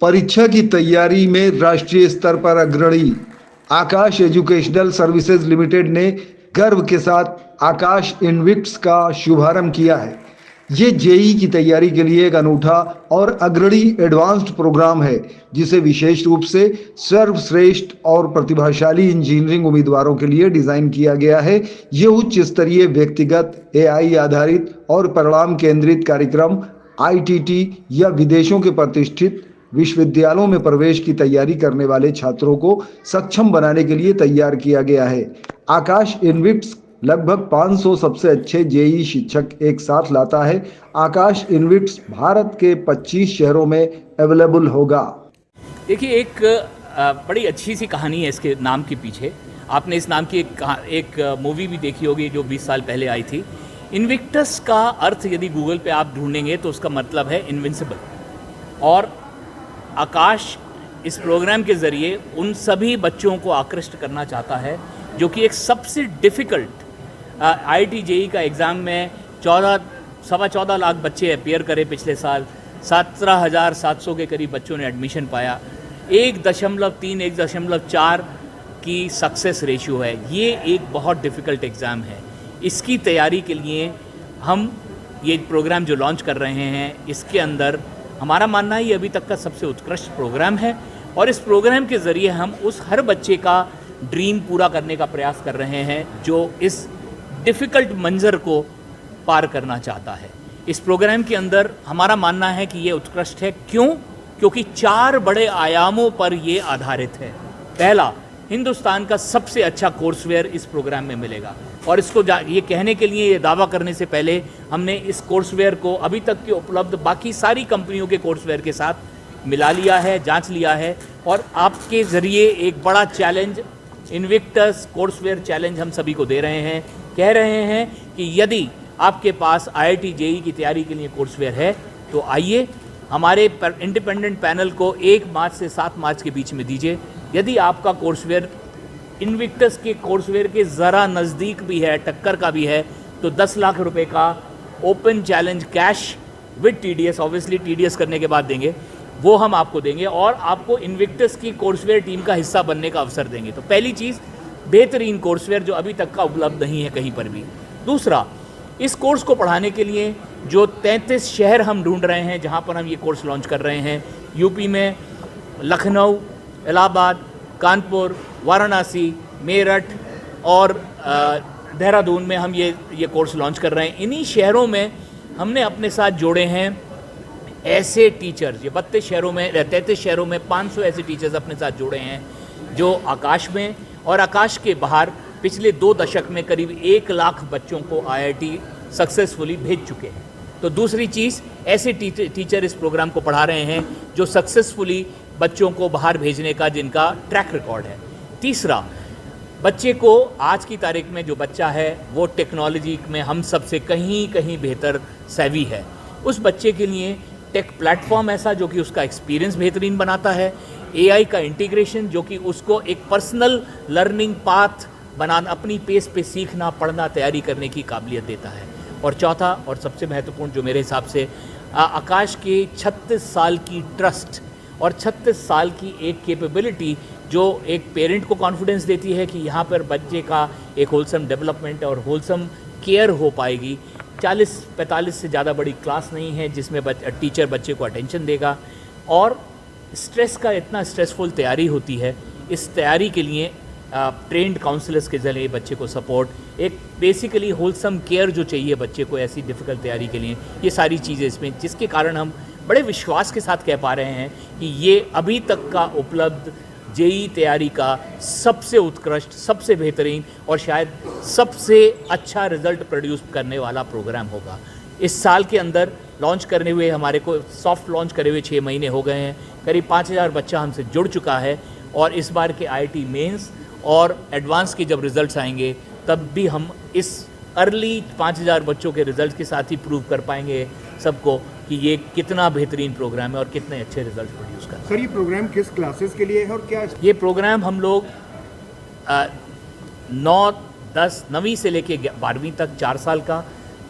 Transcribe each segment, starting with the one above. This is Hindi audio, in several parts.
परीक्षा की तैयारी में राष्ट्रीय स्तर पर अग्रणी आकाश एजुकेशनल सर्विसेज लिमिटेड ने गर्व के साथ आकाश इनविक्ट्स का शुभारंभ किया है। ये जेई की तैयारी के लिए एक अनूठा और अग्रणी एडवांस्ड प्रोग्राम है, जिसे विशेष रूप से सर्वश्रेष्ठ और प्रतिभाशाली इंजीनियरिंग उम्मीदवारों के लिए डिजाइन किया गया है। ये उच्च स्तरीय व्यक्तिगत एआई आधारित और परिणाम केंद्रित कार्यक्रम आईटीटी या विदेशों के प्रतिष्ठित विश्वविद्यालयों में प्रवेश की तैयारी करने वाले छात्रों को सक्षम बनाने के लिए तैयार किया गया है। आकाश इनविक्ट्स लगभग 500 सबसे अच्छे जेई शिक्षक एक साथ लाता है। आकाश इनविक्ट्स भारत के 25 शहरों में अवेलेबल होगा। देखिए, एक बड़ी अच्छी सी कहानी है इसके नाम के पीछे। आपने इस नाम की एक मूवी भी देखी होगी जो 20 साल पहले आई थी। इनविक्टस का अर्थ यदि गूगल पे आप ढूंढेंगे तो उसका मतलब है इनविंसिबल। और आकाश इस प्रोग्राम के ज़रिए उन सभी बच्चों को आकृष्ट करना चाहता है जो कि एक सबसे डिफ़िकल्ट आईआईटी जेई का एग्ज़ाम में 14 लाख बच्चे अपियर करे पिछले साल। 17,700 के करीब बच्चों ने एडमिशन पाया। 1.3 1.4 की सक्सेस रेशियो है। ये एक बहुत डिफ़िकल्ट एग्ज़ाम है। इसकी तैयारी के लिए हम ये प्रोग्राम जो लॉन्च कर रहे हैं, इसके अंदर हमारा मानना है ये अभी तक का सबसे उत्कृष्ट प्रोग्राम है। और इस प्रोग्राम के ज़रिए हम उस हर बच्चे का ड्रीम पूरा करने का प्रयास कर रहे हैं जो इस डिफ़िकल्ट मंज़र को पार करना चाहता है। इस प्रोग्राम के अंदर हमारा मानना है कि ये उत्कृष्ट है। क्यों? क्योंकि 4 बड़े आयामों पर ये आधारित है। पहला, हिंदुस्तान का सबसे अच्छा कोर्सवेयर इस प्रोग्राम में मिलेगा। और इसको ये कहने के लिए, ये दावा करने से पहले हमने इस कोर्सवेयर को अभी तक के उपलब्ध बाकी सारी कंपनियों के कोर्सवेयर के साथ मिला लिया है, जांच लिया है। और आपके ज़रिए एक बड़ा चैलेंज, इनविक्टस कोर्सवेयर चैलेंज हम सभी को दे रहे हैं। कह रहे हैं कि यदि आपके पास आईआईटी जेई की तैयारी के लिए कोर्सवेयर है तो आइए हमारे इंडिपेंडेंट पैनल को 1 मार्च से 7 मार्च के बीच में दीजिए। यदि आपका कोर्सवेयर इनविक्टस के कोर्सवेयर के ज़रा नज़दीक भी है, टक्कर का भी है, तो 10 लाख रुपए का open challenge cash with TDS, obviously TDS करने के बाद देंगे, वो हम आपको देंगे और आपको इनविक्टस की कोर्सवेयर टीम का हिस्सा बनने का अवसर देंगे। तो पहली चीज़, बेहतरीन कोर्सवेयर जो अभी तक का उपलब्ध नहीं है कहीं पर भी। दूसरा, इस कोर्स को पढ़ाने के लिए जो 33 शहर हम ढूंढ रहे हैं जहां पर हम ये कोर्स लॉन्च कर रहे हैं, यूपी में लखनऊ, इलाहाबाद, कानपुर, वाराणसी, मेरठ और देहरादून में हम ये कोर्स लॉन्च कर रहे हैं। इन्हीं शहरों में हमने अपने साथ जोड़े हैं ऐसे टीचर्स। ये 33 शहरों में 500 ऐसे टीचर्स अपने साथ जोड़े हैं जो आकाश में और आकाश के बाहर पिछले 2 दशक में करीब 1 लाख बच्चों को आईआईटी सक्सेसफुली भेज चुके हैं। तो दूसरी चीज़, ऐसे टीचर इस प्रोग्राम को पढ़ा रहे हैं जो सक्सेसफुली बच्चों को बाहर भेजने का जिनका ट्रैक रिकॉर्ड है। तीसरा, बच्चे को आज की तारीख में जो बच्चा है वो टेक्नोलॉजी में हम सबसे कहीं बेहतर सेवी है। उस बच्चे के लिए टेक प्लेटफॉर्म ऐसा जो कि उसका एक्सपीरियंस बेहतरीन बनाता है, एआई का इंटीग्रेशन जो कि उसको एक पर्सनल लर्निंग पाथ बनाना, अपनी पेस पे सीखना, पढ़ना, तैयारी करने की काबिलियत देता है। और चौथा और सबसे महत्वपूर्ण जो मेरे हिसाब से आकाश के 36 साल की ट्रस्ट और 36 साल की एक कैपेबिलिटी जो एक पेरेंट को कॉन्फिडेंस देती है कि यहाँ पर बच्चे का एक होलसम डेवलपमेंट और होलसम केयर हो पाएगी। 40-45 से ज़्यादा बड़ी क्लास नहीं है जिसमें टीचर बच्चे को अटेंशन देगा। और स्ट्रेस का इतना स्ट्रेसफुल तैयारी होती है, इस तैयारी के लिए ट्रेंड काउंसलर्स के जरिए बच्चे को सपोर्ट, एक बेसिकली होलसम केयर जो चाहिए बच्चे को ऐसी डिफ़िकल्ट तैयारी के लिए, ये सारी चीज़ें इसमें, जिसके कारण हम बड़े विश्वास के साथ कह पा रहे हैं कि ये अभी तक का उपलब्ध जेई तैयारी का सबसे उत्कृष्ट, सबसे बेहतरीन और शायद सबसे अच्छा रिज़ल्ट प्रोड्यूस करने वाला प्रोग्राम होगा। इस साल के अंदर लॉन्च करने हुए, हमारे को सॉफ्ट लॉन्च करे हुए 6 महीने हो गए हैं, करीब 5,000 बच्चा हमसे जुड़ चुका है। और इस बार के आईआईटी मेंस और एडवांस के जब रिज़ल्ट्स आएंगे तब भी हम इस अर्ली 5,000 बच्चों के रिज़ल्ट के साथ ही प्रूव कर पाएंगे सबको कि ये कितना बेहतरीन प्रोग्राम है और कितने अच्छे रिजल्ट प्रोड्यूस कर। सर, ये प्रोग्राम किस क्लासेस के लिए है और क्या? ये प्रोग्राम हम लोग 9, 10, 9वीं से लेके 12वीं तक 4 साल का,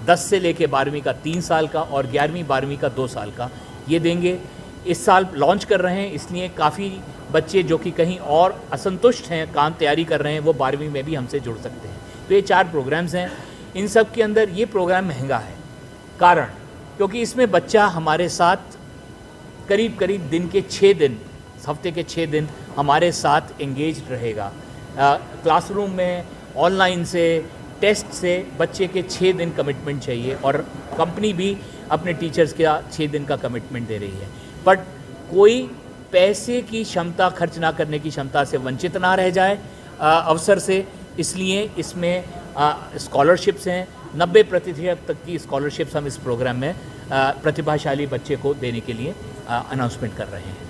10 से लेके 12वीं का 3 साल का और 11वीं 12वीं का 2 साल का ये देंगे। इस साल लॉन्च कर रहे हैं, इसलिए काफ़ी बच्चे जो कि कहीं और असंतुष्ट हैं, काम तैयारी कर रहे हैं, वो 12वीं में भी हमसे जुड़ सकते हैं। तो ये 4 प्रोग्राम्स हैं। इन सब के अंदर ये प्रोग्राम महंगा है, कारण क्योंकि इसमें बच्चा हमारे साथ करीब करीब दिन के 6 दिन, हफ्ते के 6 दिन हमारे साथ एंगेज रहेगा। क्लासरूम में, ऑनलाइन से, टेस्ट से बच्चे के 6 दिन कमिटमेंट चाहिए और कंपनी भी अपने टीचर्स का 6 दिन का कमिटमेंट दे रही है। बट कोई पैसे की क्षमता खर्च ना करने की क्षमता से वंचित ना रह जाए अवसर से, इसलिए इसमें स्कॉलरशिप्स हैं। 90% तक की स्कॉलरशिप्स हम इस प्रोग्राम में प्रतिभाशाली बच्चे को देने के लिए अनाउंसमेंट कर रहे हैं।